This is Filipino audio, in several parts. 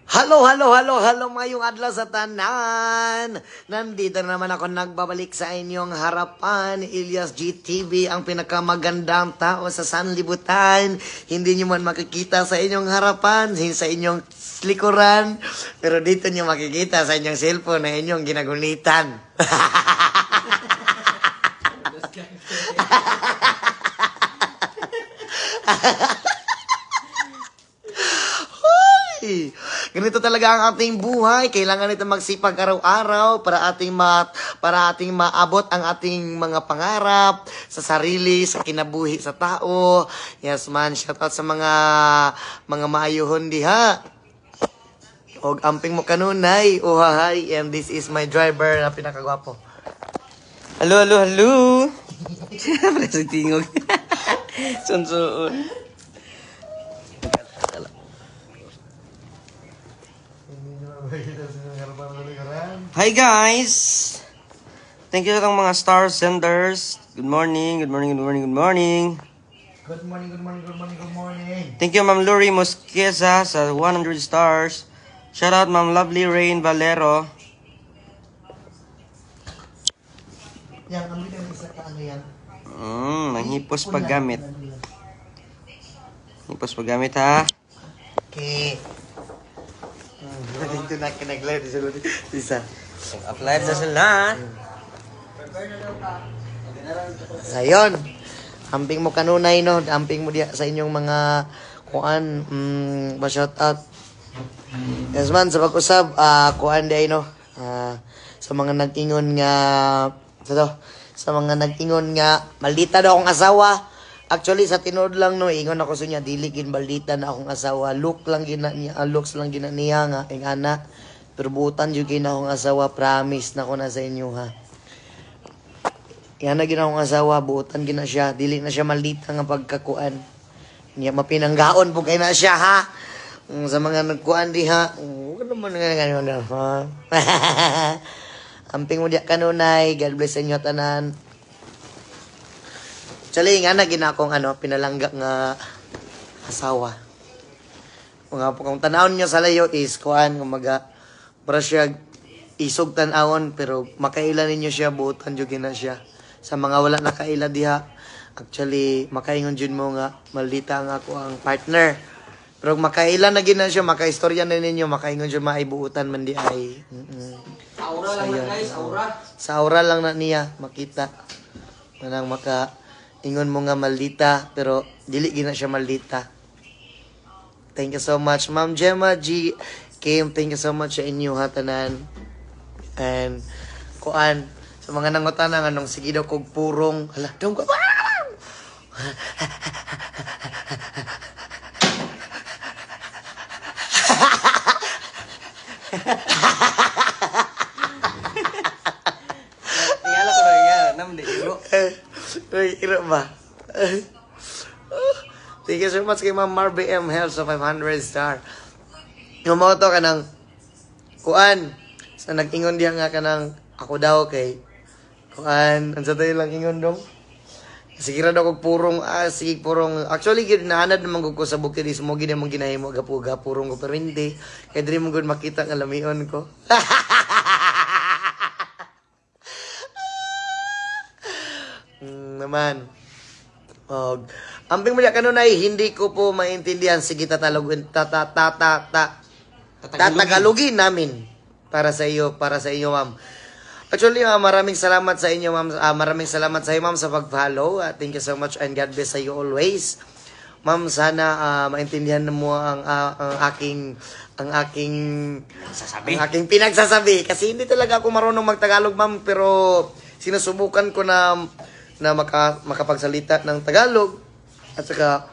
Hello, mayong adlaw sa tanan. Nandito na naman ako nagbabalik sa inyong harapan. Ilyas GTV, ang pinakamagandang tao sa sanlibutan. Hindi nyo man makikita sa inyong harapan, sa inyong likuran. Pero dito nyo makikita sa inyong cellphone na inyong ginagunitan. Ganito talaga ang ating buhay. Kailangan nito magsipag araw-araw para ating maabot ang ating mga pangarap sa sarili, sa kinabuhi sa tao. Yes man, shout out sa mga maayuhon diha. Og amping mo kanunay. Oh hi, and this is my driver na pinakagwapo. Hello. Siyempre sa tingog. Sunsoon. Hi guys! Thank you kang mga star senders. Good morning. Good morning. Thank you Ma'am Luri Mosqueza sa 100 stars. Shout out Ma'am Lovely Rain Valero. Yan, ang bilang isa ka ano yan? Manghipos paggamit. Hipos paggamit ha. Okay. Dito na kinag-live sa lodi. Isa. Apply na sila. Sayon. Amping mo kanunay no, amping mo diya sa inyong mga kuan shout out. Yes man sa pag-usab kuan day no. Sa mga nag-ingon nga sa mga nag-ingon nga maldita daw akong asawa. Actually sa tinod lang no, ingon ako sa niya dili gin baldita na akong asawa. Looks lang gina niya nga ing ana. Pero butan jud gina akong asawa, promise na ko na sa inyo ha. Yan na gina akong asawa, butan gina siya, dili na siya maldita nga pagkakuan. Niya mapinanggaon po kay na siya ha. Sa mga nagkuan diha, ano man nga ganun ha. Amping mo diya kanunay, God bless sa inyo tanan. Actually, nga na ginakong pinalangga nga asawa. Mga kung tanawon nyo sa layo is, kuan, kumaga, para siya isog tanawon, pero makailan ninyo siya, buutan jugin na siya. Sa mga wala nakaila diha, actually, makaingon dyan mo nga, maldita nga ako ang partner. Pero makailan na gina siya, makaistorya na ninyo, makaingon dyan maibuutan man di ay. Aura lang na guys, aura. Sa aura lang na niya, makita. Manang ingon mo nga maldita, pero dili gina siya maldita. Thank you so much, Ma'am Gemma G. Kim, thank you so much sa inyo hatanan. And, kuan, sa mga nangotanan, anong sige daw kog purong, hala, dong ko, Tingala ko na yan, namdi, bro. Uy, iro ba? Thank you so much kay Ma'am Marby M. Health sa 500 star. Humoto ka ng kuan. Sa nag-ingon diya nga ka ng ako daw kay kuan. Ang sa tayo lang ingon dong. Sige ra daw kog purong sige purong. Actually ginahanad naman ko sa bukid is mo gid mong ginahimo gapuga purong ko pero hindi. Kay diri mo gud makita nga lamion ko. Naman. Amping mo diya kanunay, hindi ko po maintindihan. Sige, tatagalogin namin para sa iyo, ma'am. Actually, maraming salamat sa inyo, ma'am. Maraming salamat sa iyo, ma'am, sa pag-follow. Thank you so much and God bless sa you always. Ma'am, sana maintindihan mo ang aking pinagsasabi kasi hindi talaga ako marunong magtagalog, ma'am, pero sinusubukan ko na makapagsalita ng Tagalog at saka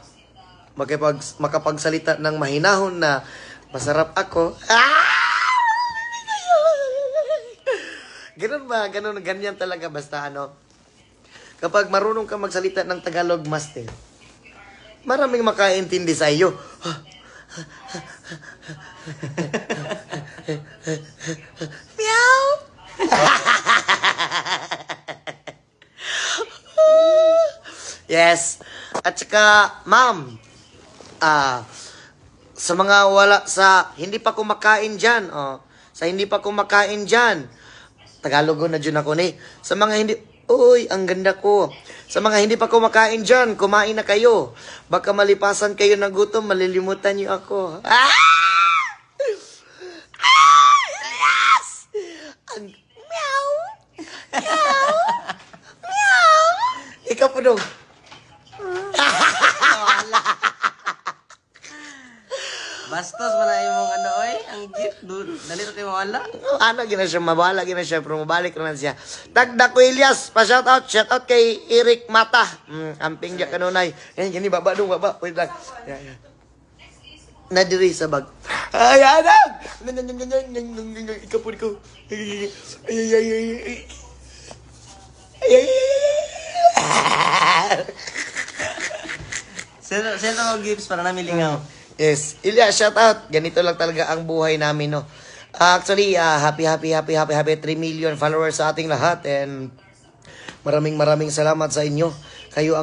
makapagsalita ng mahinahon na masarap ako. Ganun ba? Ganyan talaga basta kapag marunong ka magsalita ng Tagalog, master, maraming makaintindi sa iyo. Meow! Yes. At saka, ma'am, sa mga wala sa hindi pa kumakain diyan, sa hindi pa kumakain diyan. Tagalog na dyan ako ni. Sa mga hindi, uy, ang ganda ko. Sa mga hindi pa kumakain diyan, kumain na kayo. Baka malipasan kayo ng gutom, malilimutan niyo ako. Elias! Ang meow. Meow. Meow. Ikaw po dong. Bastos man na imong ano oy, ang gift dali ra kay mawala. Ano gina siya, mabala gina siya, pero mabalik naman siya. Tagda ko Elias, shout out kay Eric Mata. Amping dia kanunay. Yan, gani baba dong, baba. Wait lang. Yan. Nadiri sa bag. Ay, anak! Ikaw po ko. Send mo gifts para namin lingaw. Yes. Ilya, shout out. Ganito lang talaga ang buhay namin, no. Actually, happy 3 million followers sa ating lahat, and maraming salamat sa inyo. Kayo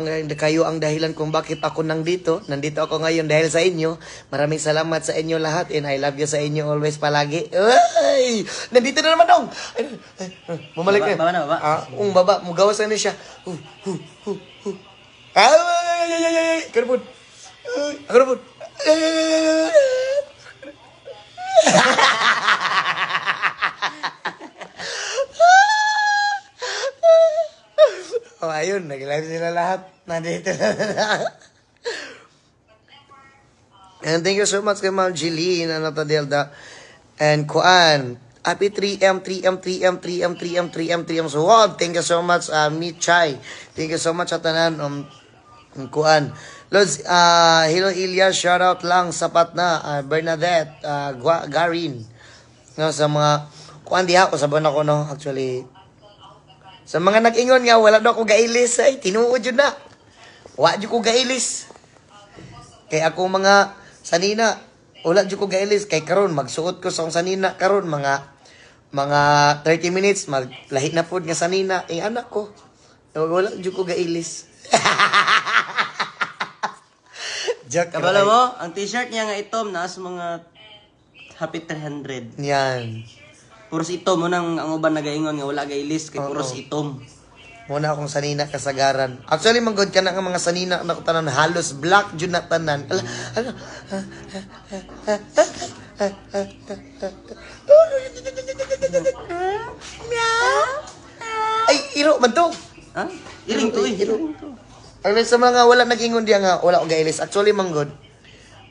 ang dahilan kung bakit ako nandito ako ngayon dahil sa inyo. Maraming salamat sa inyo lahat, and I love you sa inyo always palagi. Ay! Nandito na naman dong. Bumalik na. Baba na, baba. Baba, mugawasan na siya. Ay! Karapon. Karapon. Ayun, nag-live sila lahat. Nandito na. And thank you so much kay Ma'am Jeline, Anata Delda, and Kuan. Happy 3M. So, wow, thank you so much, Meet Chai. Thank you so much, Atanan, Kuan. Lods, hello Elias, shout out lang, sapat na, Bernadette, Garin. No, sa mga, Kuan diha, usaban ako, no, actually. Sa mga nag-ingon nga, wala daw ako gailis, ay, tinuod yun na. Wala dyan ko gailis. Kaya ako mga sanina, wala dyan ko gailis. Kay karon magsuot ko sa sanina, karon mga 30 minutes, maglahi na po nga sanina. Anak ko, wala dyan ko gailis. Kabala mo, ang t-shirt niya nga itom, naas mga happy 300. Yan. Puros itom mo nang ang uban nagaingon nga wala gailis kay puros itom. Muna akong sanina kasagaran. Actually, manggod ka na nga mga sanina na tanan halos black jud na tanan. Ay, iro man to. Ha? Iring to eh. Ang sa mga wala nag-ingon diya nga wala ko gailis. Actually, manggod,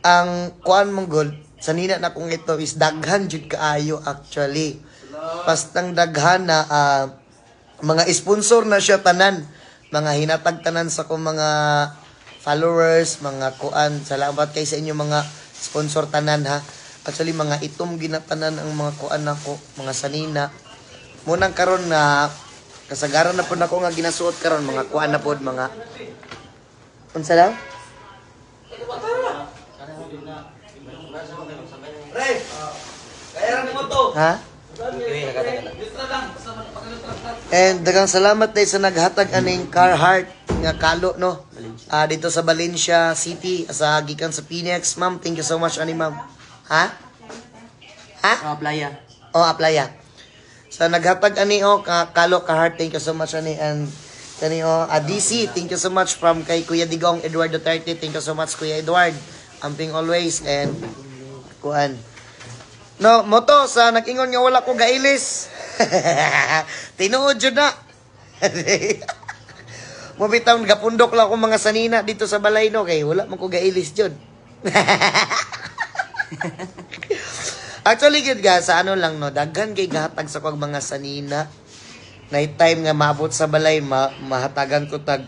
ang kuan manggod, sanina na kung ito is daghan jud kaayo actually. Pastang daghan na mga sponsor na siya tanan, mga hinatag tanan sa kong mga followers, mga kuan. Salamat kay sa inyo mga sponsor tanan ha. Actually mga itom ginatanan ang mga kuan nako, mga sanina. Munang karon na kasagaran na po nako nga ginasuot karon mga kuan na pod mga unsa daw? Pre, kaya mo to. Ha? And dagang salamat dahil sa naghatag aning Carhartt nga kalo no. Dito sa Valencia City sa gikan sa Phoenix, ma'am. Thank you so much ani ma'am. Ha? Playa. Playa. Sa naghatag ani kalo Carhartt, thank you so much ani, and kani DC, thank you so much from kay Kuya Digong Edward Duterte. Thank you so much Kuya Edward. Amping always, and kuan. No, moto sa nag-ingon nga wala ko gailis. Tinuod jud na. Mo bitaw gapundok lang ko mga sanina dito sa balay no kay wala man ko gailis jud. Actually gid ga sa ano lang no, daghan kay gahatag sa kog mga sanina. Night time nga maabot sa balay, mahatagan ko tag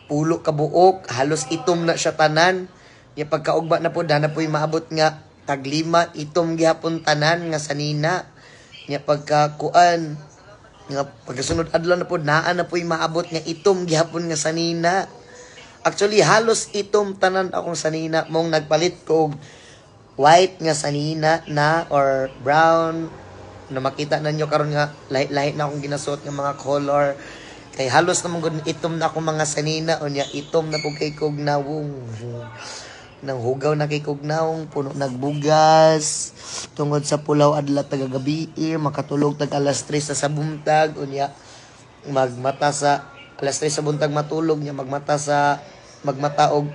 pulo ka buok, halos itom na siya tanan. Ya pagkaugba na po dana po'y maabot nga tag 5 itom gihapon tanan nga sanina. Ya pagkakuan nga pagkasunod adlaw na po naa na po'y maabot nga itom gihapon nga sanina. Actually halos itom tanan akong sanina, mong nagpalit ko og white nga sanina na or brown na makita na nyo karon nga lahi na akong ginasuot nga mga color. Kay halos naman gud itom na akong mga sanina, unya itom na po kay kog nawong. nang hugaw na kay kugnaong puno nagbugas tungod sa pulaw adla tagagabi makatulog tag alas 3 sa buntag unya magmata sa alas 3 sa buntag matulog niya magmata og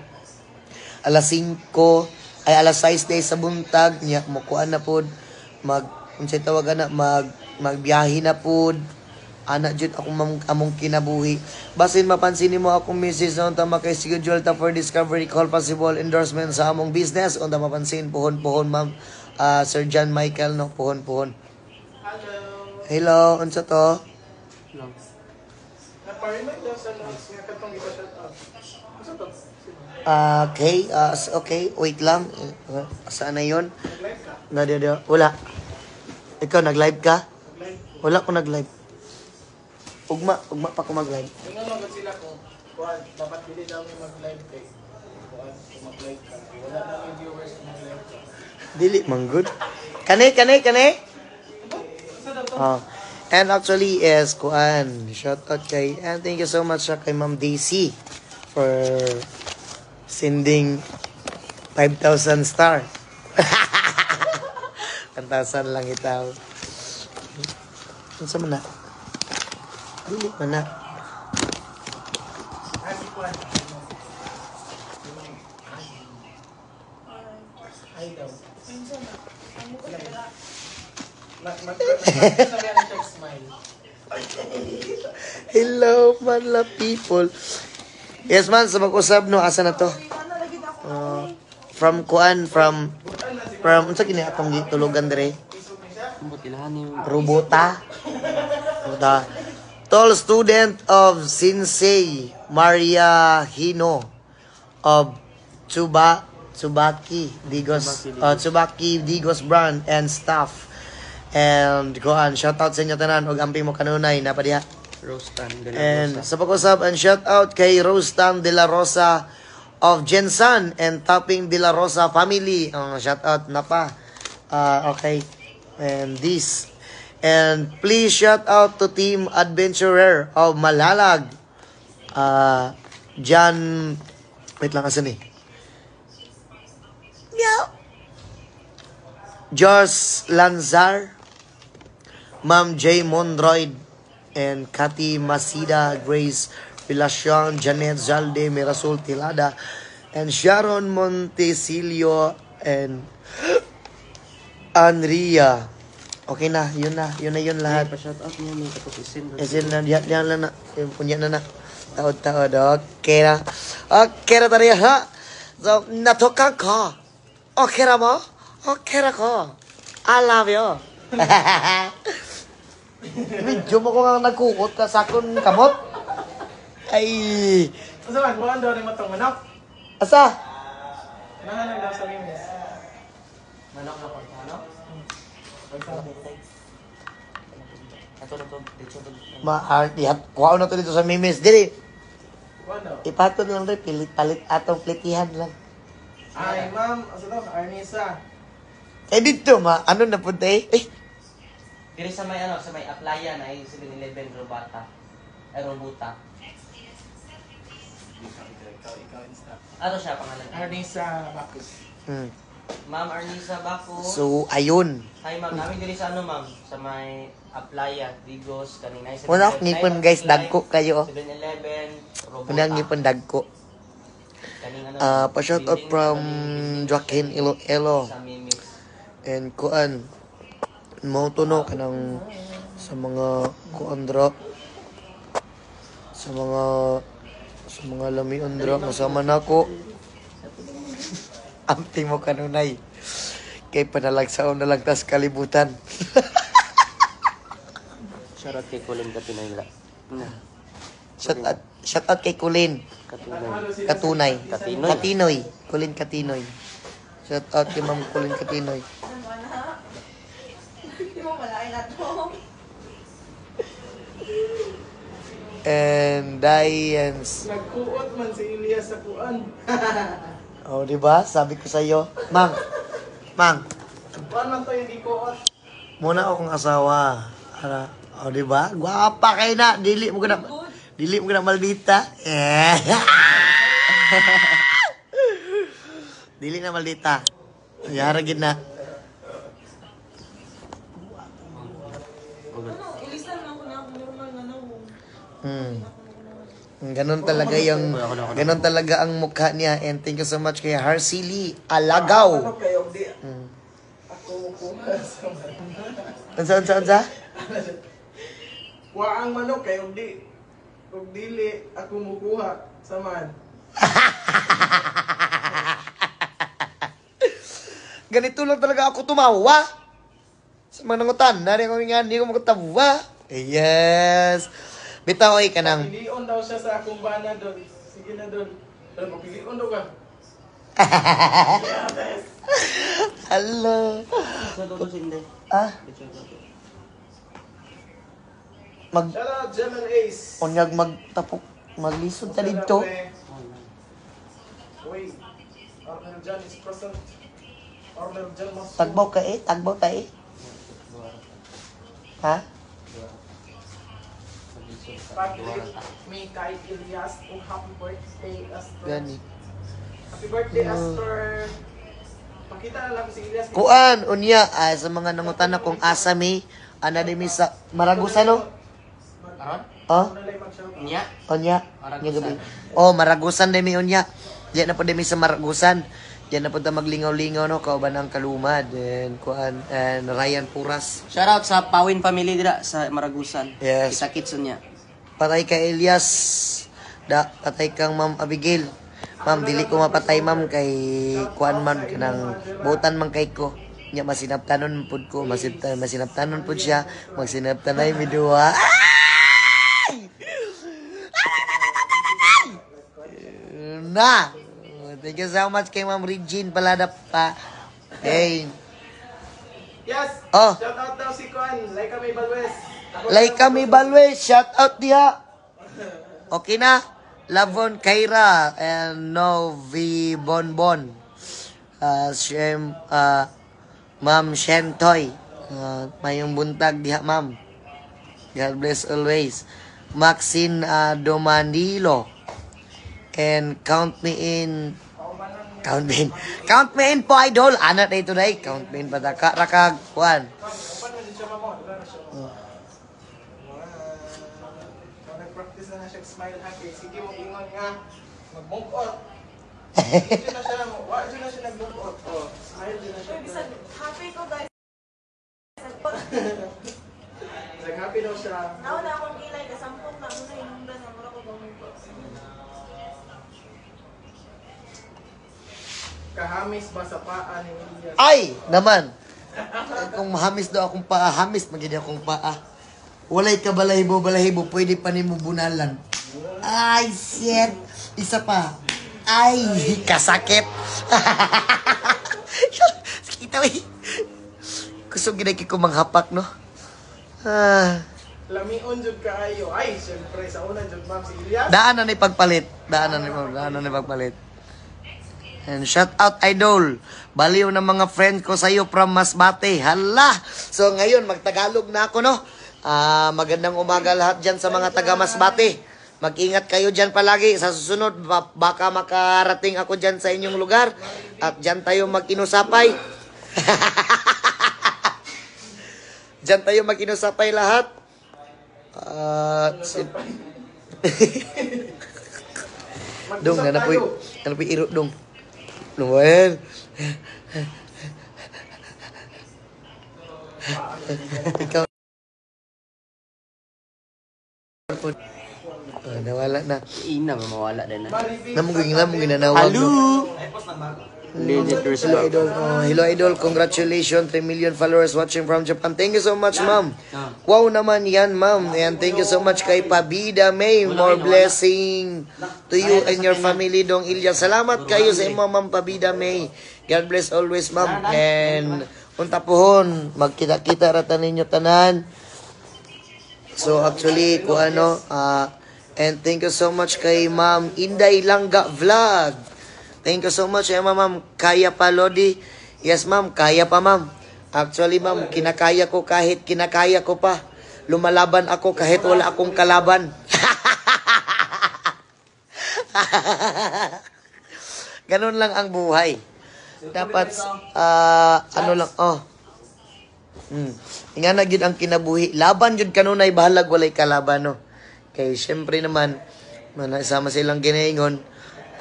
alas 5 ay alas 6 days sa buntag niya mukuan na pod unsay tawag na magbiyahe na pod ana jud akong among kinabuhi basin mapansin nimo akong misis na unta makay schedule ta for discovery call possible endorsement sa among business unta mapansin puhon ma'am Sir John Michael no puhon hello unsa to okay wait lang saan na yun wala ikaw nag-live ka wala ko nag-live ugma pa ko mag-live. Tingnan mo sila ko. Kuan, dapat dili daw may mag-live kay. Kuan, mag-live ka. Wala na yung viewers kung mag-live ka. Dili man good. Kani. And actually is kuan, shout out kay and thank you so much kay Ma'am Daisy for sending 5,000 star. 1,000 lang itaw. Unsa man na? Dili man na. Hello, manla people. Yes man, sa mag-usab no, asa na to? From unsa kini atong gitulugan dire? Robota. Tall student of Sensei Maria Hino of Tsubaki Digos brand and staff. And kuan shout out sa inyo tanan og amping mo kanunay na pa diha. Rostan de la And Rosa. sa pag-usab and shout out kay Rostan de la Rosa of Jensan and Topping de la Rosa family. Shout out na pa. Okay. And please shout out to Team Adventurer of Malalag. John, wait lang asan eh. Meow. Josh Lanzar, Ma'am J. Monroyd, and Cathy Masida, Grace Vilacion, Janet Zalde, Mirasol Tilada, and Sharon Montesilio, and Andrea. Okay na, yun lahat. Pa-shout out niya may kapusin. Isin na, diyan lang na. Punya na. Taod. Okay na. Okay na tayo ha. So, natukan ko. Okay na mo? Okay na ko. I love you. Medyo mo ko nga nagkukot ka sa akong kamot. Ay. Asa man, buwan daw ni matong manok. Asa? Nanganag daw sa linis. Manok na ko, ano? Kuha na to dito sa mimis. Dili. Buwan daw. Ipatod lang rin. Palit atong plitihan lang. Ay, ma'am. Asa daw? Arnisa. Dito ano na punta eh? Diri sa may applyan ay 7-Eleven Robota. Robota. Ikaw, insta. Ano siya pangalan? Arnisa Bacus. Ma'am Arnisa Baco. So, ayun. Hi ma'am, namin diri sa ma'am, sa may applyan, Digos, kanina. Wala akong ngipon guys, dagko kayo. 7-Eleven, Robota. Wala akong ngipon dagko. Pa-shout out from Joaquin Iloilo. Sa Mimix. And kuan mo tuno kanang sa mga kuandra sa mga lamion dra kasama nako. Amping mo kanunay. Kay panalagsaon na lang tas kalibutan. Shout out kay Colin Katinayla. Shout out kay Kulin. Katunay. Katinoy. Kulin Katinoy. Shout out kay Ma'am Kulin Katinoy. And Diane's. Nagkuot man si Elias sa kuan. Oh, di ba? Sabi ko sa iyo, Mang. Kuan man to yung gikuot. Muna akong asawa. Oh, di ba? Gwapa kay na. Dili mo na maldita. Dili na maldita. Yara gid na. Ganon talaga ang mukha niya. And thank you so much kay Harsili Alagaw. Ano kayo, di? Ako kuha sa Unsa? Kuha ang manok kayo, di. Kung dili, ako mukuha sa man. Ganito lang talaga ako tumawa. Sa mga nangutan, nari ko nga, hindi ko makatawa. Yes. Bitaw ay kanang. Pilion daw siya sa akong bana doon. Sige na doon. Pero magpilion daw ka. Hello. Ah? Shout out, Gemini Ace. Unyag magtapok. Maglisod ta dito. Wait. Arnel John is present. Arnel John must... Tagbaw ka eh. Tagbaw ta eh. Ha? Pag-live me kay Elias. Oh, happy birthday, Astor. Gani. Happy birthday, Astor. Pakita na lang si Elias. Kuan, unya, sa mga nangutan na kung asa mi, ana di mi sa Maragusan no? Oh? Nya? Unya? Unya gabi. Oh, Maragusan di mi unya. Diyan na po di mi sa Maragusan. Diyan na po ta maglingaw-lingaw no, kauban ang Kalumad and kuan and Ryan Puras. Shoutout sa Pawin family dira sa Maragusan. Yes. Kita kitson niya. Patay ka Elias. Patay kang Ma'am Abigail. Ma'am, dili ko mapatay ma'am kay kuan man kanang butan man kay ko. Nya masinabtanon pud ko, masinabtanon pud siya, magsinabtanay mi duha. Na. Thank you so much kay Ma'am Regine Paladap pa. Hey. Yes. Oh. Shout out daw si Kuan. Laika May Balwes. Laika May Balwes, shout out diha. Okay na. Lavon Kaira and Novi Bonbon. Ma'am Shentoy. Mayong buntag diha, ma'am. God bless always. Maxine Domanilo. And count me in. Count me in po, idol. Ana na ito na eh. Count me in pa ta. Rakag. Juan. Nag-practice na siya smile happy. Sige mo ingon nga. Mag-move out. Dito na siya nag-move out. Oh, smile din na siya. Happy ko guys. Nag-happy daw siya. Nauna akong kilay, kasampung na muna inundan na mura ko gawin ko. Kahamis ba sa paa ni Elias? Ay! Naman. Kung mahamis daw akong paa, hamis magiging akong paa. Walay ka balahibo, pwede pa ni mo bunalan. Ay, shit. Isa pa. Ay, kasakit. Kita eh. Gusto ginagay ko manghapak, no? Lamion jud kaayo. Ay, syempre sa una jud ma'am si Elias. Daanan ni pagpalit. Daanan ni pagpalit. And shout out idol. Baliw ng mga friend ko sa'yo from Masbate. Hala! So ngayon, magtagalog na ako, no? Magandang umaga lahat dyan sa mga taga Masbate. Mag-ingat kayo dyan palagi. Sa susunod, baka makarating ako dyan sa inyong lugar. At dyan tayo mag-inusapay. Dyan tayo mag-inusapay lahat. Dong, ano po iro, dong. Noel. Ikaw. Nawala na. Ina, mawala din na. Namong ginanawag. Hello! Legit Hello, idol. Hello, idol. Congratulations. 3 million followers watching from Japan. Thank you so much, ma'am. Wow naman yan, ma'am. And thank you so much kay Pabida May. More blessing to you and your family, Dong Ilya. Salamat kayo sa imo, ma'am Pabida May. God bless always, ma'am. And unta pohon, magkita-kita rata ninyo tanan. So, actually, and thank you so much kay Ma'am Inday Langga Vlog. Thank you so much, ma'am. Kaya pa, Lodi. Yes, ma'am. Kaya pa, ma'am. Actually, ma'am, kinakaya ko kahit kinakaya ko pa. Lumalaban ako kahit wala akong kalaban. Ganun lang ang buhay. dapat ano lang Nga na gyud ang kinabuhi. Laban jud kanunay bahalag walay kalaban no. Kay syempre naman sama silang ginaingon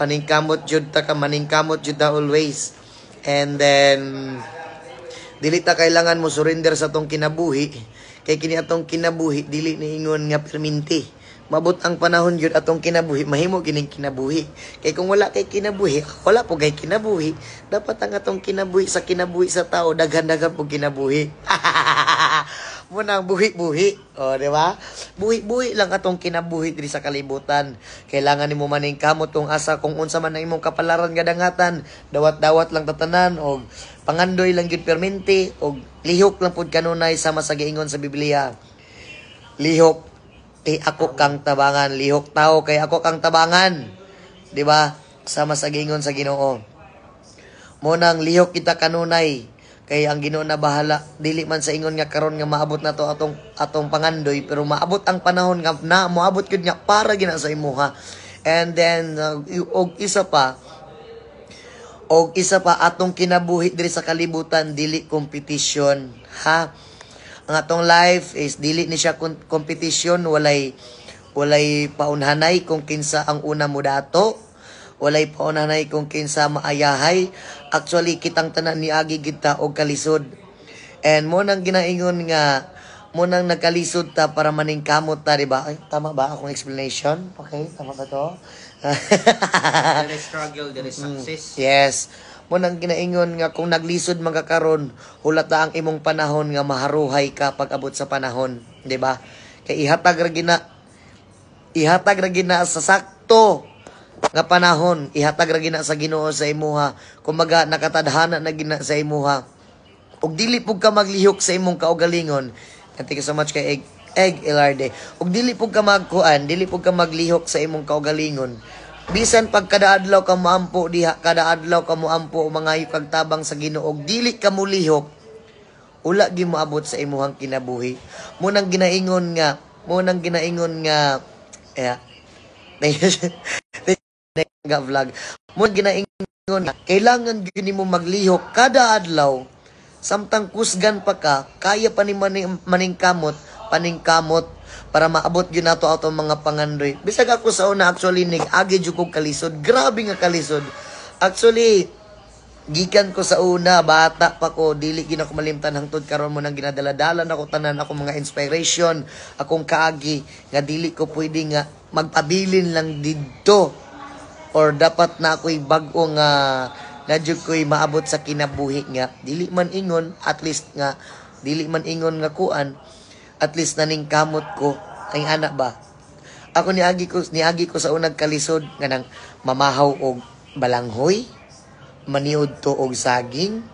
paningkamot jud ta ka maningkamot jud ta always. And then dili ta kailangan mo surrender sa tong kinabuhi. Kay kini atong kinabuhi dili niingon nga perminti. Mabot ang panahon yun atong kinabuhi, mahimo kining kinabuhi. Kay kung wala kay kinabuhi, wala po kay kinabuhi. Dapat ang atong kinabuhi sa tao, daghan-daghan po kinabuhi. Munang buhi-buhi. O, di ba? Buhi-buhi lang atong kinabuhi diri sa kalibutan. Kailangan nimo maning kamot tong asa kung unsa man ang imong kapalaran gadangatan. Dawat-dawat lang tatanan o pangandoy lang gyud perminti o lihok lang pud kanunay sama sa giingon sa Biblia. Lihok kay ako kang tabangan, lihok tao kay ako kang tabangan. 'Di ba? Sama sa gingon sa Ginoo. Mo nang lihok kita kanunay kay ang Ginoo na bahala. Dili man sa ingon nga karon nga maabot na to atong pangandoy, pero maabot ang panahon nga na moabot gyud nga para gina sa imuha. And then og isa pa atong kinabuhi diri sa kalibutan dili competition, ha? Ang atong life is dili ni siya competition, walay paunhanay kung kinsa ang una mo dato, walay paunhanay kung kinsa maayahay. Actually kitang tanan niagi kita og kalisod. And mo nang ginaingon nga mo nang nagkalisod ta para maningkamot ta, di ba? Ay, tama ba akong explanation? Okay, tama ba to? There is struggle, there is success. Yes. Mo nang ginaingon nga kung naglisod man ka karon, hulata ang imong panahon nga maharuhay ka pag abot sa panahon, di ba? Kay ihatag ra gina sa sakto nga panahon, ihatag ra gina sa Ginoo sa imuha. Kumbaga nakatadhana na gina sa imuha. Ug dili pug ka maglihok sa imong kaugalingon. Thank you so much kay Egg Elarde. Ug dili pug ka maglihok sa imong kaugalingon. Bisan pag kada adlaw ka moampo diha, kada adlaw ka moampo mga pagtabang sa Ginoo, dili ka mulihok, ula gi moabot sa imuhang kinabuhi. Mo nang ginaingon nga nga vlog. Mo ginaingon nga kailangan gyud nimo maglihok kada adlaw. Samtang kusgan pa ka, kaya pa ni maningkamot para maabot yun nato atong mga pangandoy. Bisag ako sa una actually agi jud kog kalisod. Grabe nga kalisod. Actually gikan ko sa una bata pa ko, dili gina ko malimtan hangtod karon mo nang ginadala-dala nako tanan ako mga inspiration, akong kaagi nga dili ko pwede nga magpabilin lang didto or dapat na ako'y bag-o nga nadyo ko'y maabot sa kinabuhi nga. Dili man ingon nga kuan, at least naning kamot ko ay anak ba. Ako niagi ko sa unang kalisod nga nang mamahaw og balanghoy, maniud to og saging,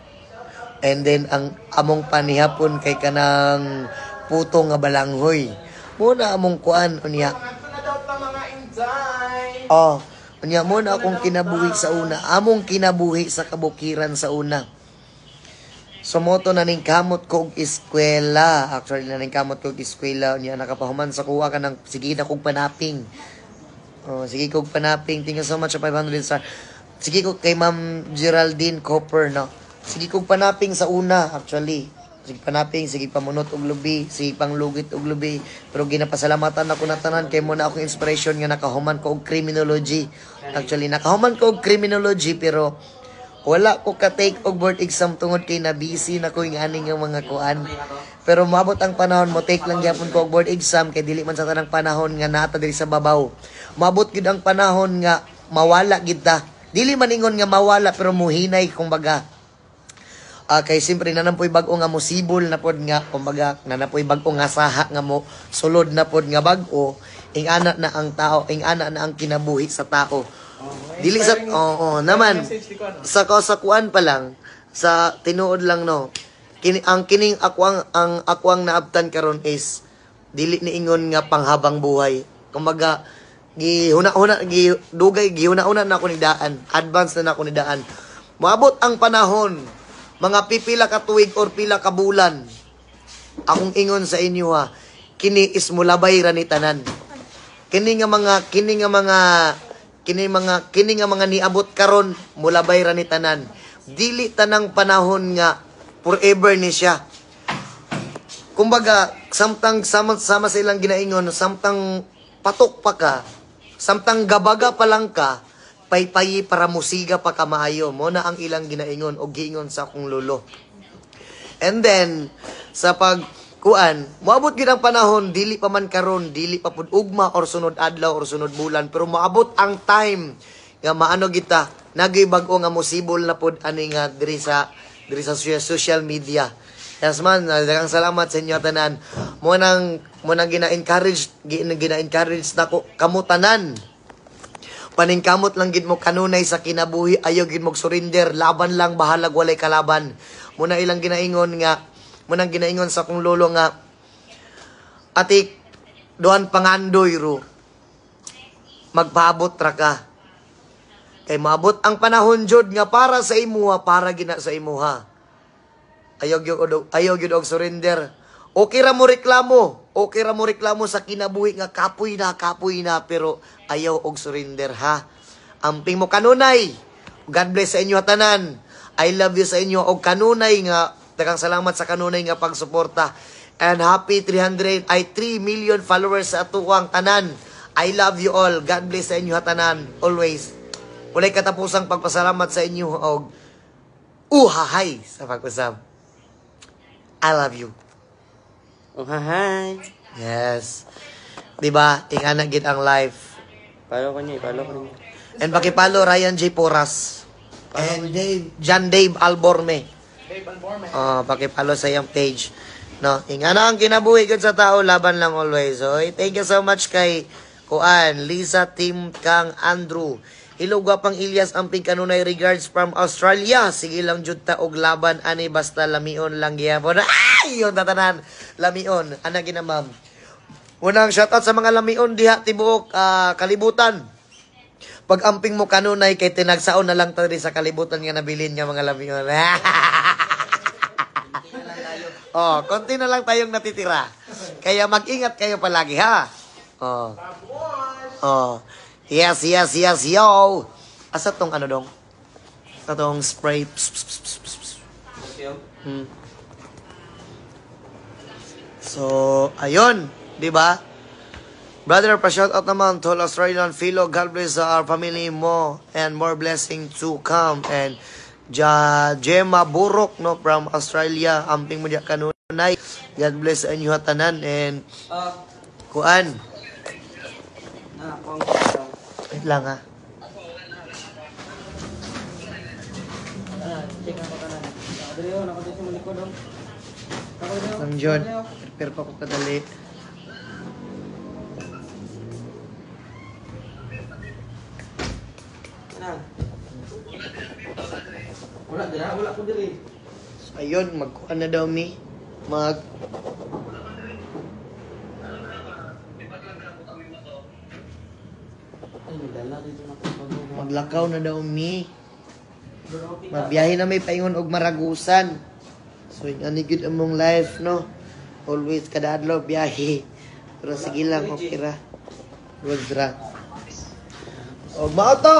and then ang among panihapon kay kanang puto nga balanghoy. Muna among kuan unya. Unya muna akong kinabuhi sa una. Among kinabuhi sa kabukiran sa una. Sumoto na ning kamot ko og eskwela. Actually, na ning kamot ko og eskwela. Niya nakapahuman sa kuha ka ng sige na kong panaping. Sige kong panaping. Thank you so much sa 500 star. Sige ko kay Ma'am Geraldine Copper, no? Sige kong panaping sa una, actually. Sige panaping, sige pamunot og lubi, sige panglugit og lubi. Pero ginapasalamatan ako na tanan kay mo na akong inspiration nga nakahuman ko og criminology. Actually, nakahuman ko og criminology pero wala ko ka-take og board exam tungod kay na busy na ko yung aning nga mga kuan. Pero maabot ang panahon mo, take lang gyapon ko og board exam kay dili man sa tanang panahon nga nata diri sa babaw. Maabot gid ang panahon nga mawala gid ta. Dili man ingon nga mawala pero muhinay kumbaga. Kay simpre nanampoy bag-o nga mo sibol na pod nga kumbaga nanampoy bag-o nga saha nga mo sulod na pod nga bag-o ing ana na ang tao, ing ana na ang kinabuhi sa tao. Dili sa naman sa kuan pa lang sa tinuod lang no. Kining akwang naabtan karon is dili ni ingon nga panghabang buhay. Kumbaga gihuna-una na ako ni daan. Advance na ako ni daan. Moabot ang panahon mga pipila ka tuig or pila ka bulan. Akong ingon sa inyo ha, kini is mulabay ra ni tanan. Kini nga mga niabot karon mulabay ra ni tanan. dili tanang panahon nga forever ni siya. Kumbaga, samtang sama sa ilang ginaingon, samtang patok pa ka, samtang gabaga pa lang ka, paypayi para musiga pa ka maayo. Mo na ang ilang ginaingon o giingon sa akong lolo. And then, sa pagkuan, moabot gid ang panahon, dili pa man karon, dili pa pud ugma or sunod adlaw or sunod bulan, pero moabot ang time nga maano kita, nagay bag-o nga mosibol na pud ani nga diri sa social media. Yes man, daghang salamat sa inyo tanan. Mo nang gina-encourage nako kamo tanan. Paningkamot lang gid mo kanunay sa kinabuhi, ayaw gid mo surrender, laban lang bahalag walay kalaban. Mo na ilang ginaingon sa akong lolo nga atik duan pangandoy ro. Magpaabot ra ka. Kay maabot ang panahon jud nga para sa imuha, para gina sa imuha. Ayaw gyud og surrender. Okay ra mo reklamo sa kinabuhi nga kapoy na pero ayaw og surrender ha. Amping mo kanunay. God bless sa inyo tanan. I love you sa inyo og kanunay nga daghang salamat sa kanunay nga pagsuporta. And happy 3 million followers sa atuang tanan. I love you all. God bless sa inyo tanan always. Walay katapusang pagpasalamat sa inyo og uhahay sa pag-usab. I love you. Oh, hi. Yes. Diba? Ingana gid ang life. Follow ko niya. And pakipalo Ryan J. Porras. And John Dave Alborme. Dave Alborme. Pakipalo sa iyang page. No, ingana ang kinabuhi gud sa tao, laban lang always. So, thank you so much kay Kuan, Lisa Tim Kang Andrew. Hello gwapang Ilyas, amping kanunay regards from Australia. Sige lang jud ta og laban ani basta lamion lang gyapon. Ay, yung tatanan lamion ana gina ma'am. Unang shoutout sa mga lamion diha tibuok kalibutan. Pag amping mo kanunay kay tinagsaon na lang ta sa kalibutan nga nabilin nga mga lamion. Konti na lang tayong natitira. Kaya mag-ingat kayo palagi ha. Yes, yo. Asa tong ano dong? Tong spray. So, ayun, 'di ba? Brother, pa-shout out naman to all Australian fellow. God bless our family mo and more blessing to come. And Gemma Burok no from Australia, amping mo diya kanunay. God bless sa inyo tanan and kuan. Wait lang ha. Sang John, prepare pa ko kadali. Wala ko diri. So, ayun, magkuhan na daw mi. Maglakaw na daw mi. Mabiyahe na may paingon og Maragusan. So, yung anigid among life, no? Always kada adlaw biyahe. Pero sige lang, okay ra. Good ra. Og mao to.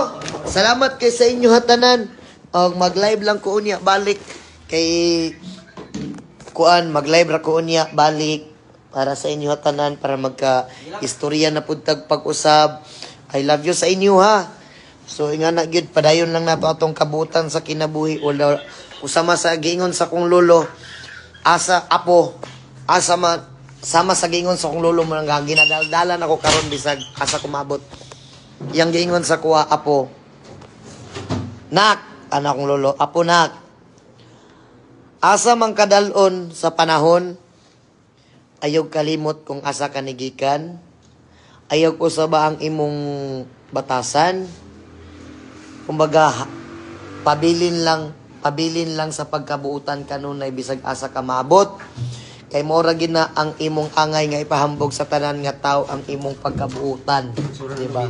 Salamat kay sa inyo hatanan. Og mag-live lang ko unya balik kay kuan, mag-live ra ko unya balik para sa inyo hatanan para magka-istorya na pud tag pag-usab. I love you sa inyo ha. So ingana gyud padayon lang nato atong kabutan sa kinabuhi wala usama sa giingon sa kong lolo. Asa apo, sama sa giingon sa kong lolo mo nang ginadaldalan ako karon bisag asa kumabot. Yang giingon sa kuha apo. Nak, anak kong lolo, apo nak. Asa man kadalon sa panahon, ayaw kalimot kung asa kanigikan. Ayaw ko sa ba ang imong batasan. Kumbaga, pabilin lang sa pagkabuutan kanunay bisag asa ka maabot. Kay mora gina ang imong angay nga ipahambog sa tanan nga tao ang imong pagkabuutan, di ba?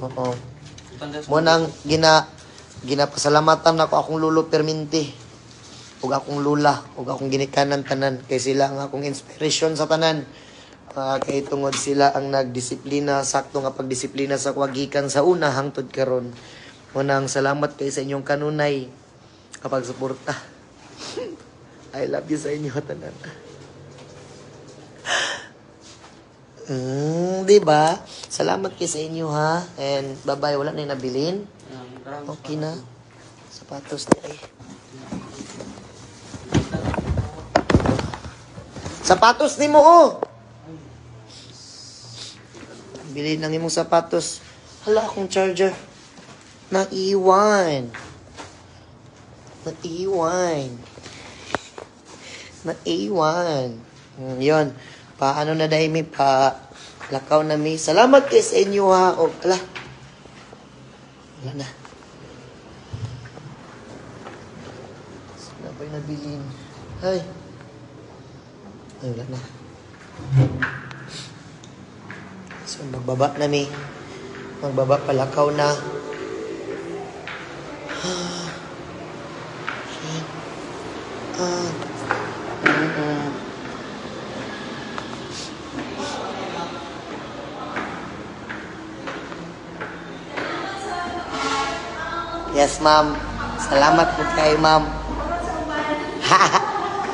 Oo. Mo nang ginapasalamatan nako akong lolo perminti. Ug akong lula, ug akong ginikanan tanan kay sila ang akong inspiration sa tanan. Kay tungod sila ang nagdisiplina, sakto nga pagdisiplina sa kwagikan sa una hangtod karon. Unang salamat kay sa inyong kanunay. kapag suporta. I love you sa inyo, tanan. Di ba? Salamat kayo sa inyo, ha? And bye-bye. Wala na yung nabilin. Okay na. Sapatos na eh. Sapatos ni mo, oh! Bilhin ng imong sapatos. Hala, akong charger. Naiwan. Yun. Paano na dahil may pa lakaw na may. Salamat kayo sa inyo, ha. O, ala. Wala na. Saan na ba'y nabilin? Ay. Ay, wala na. So, magbaba na mi. Magbaba palakaw na. Yes, ma'am. Salamat po kayo, ma'am.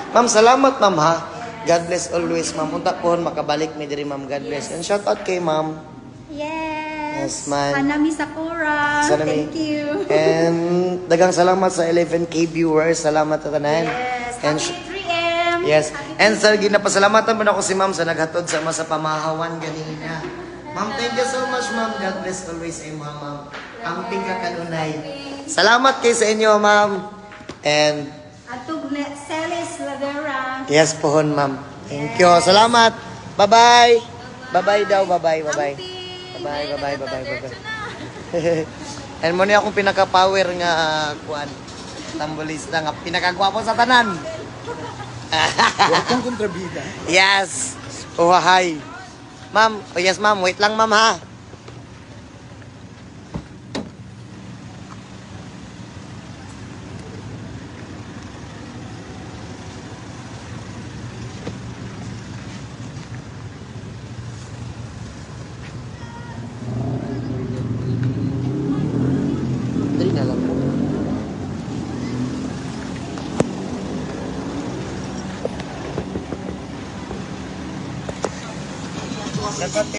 Ma'am, salamat, ma'am, ha. God bless always, ma'am. Unta po, makabalik mi diri, ma'am. God bless. And shout out kay ma'am. Yes, man. Hanami Sakura. Sanami. Thank you. And dagang salamat sa 11K viewers. Salamat sa tanan. Yes. And Happy 3M. yes. And sir, ginapasalamatan mo na ako si ma'am sa naghatod sa mga pamahawan ganina. Ma'am, thank you so much, ma'am. God bless always ay ma'am. Amping ka kanunay. Salamat kayo sa inyo, ma'am. And Atug Celis Ladera. yes po, ma'am. Thank you. Salamat. Bye-bye. Bye-bye daw. Bye-bye. Bye-bye. Bye-bye. And mo niya akong pinaka-power nga kuan. Tambolista nga pinakagwapo sa tanan. Huwag kang kontrabida. Yes. Oh, hi. Ma'am. Oh, yes, ma'am. Wait lang, ma'am, ha. Dali na lang po.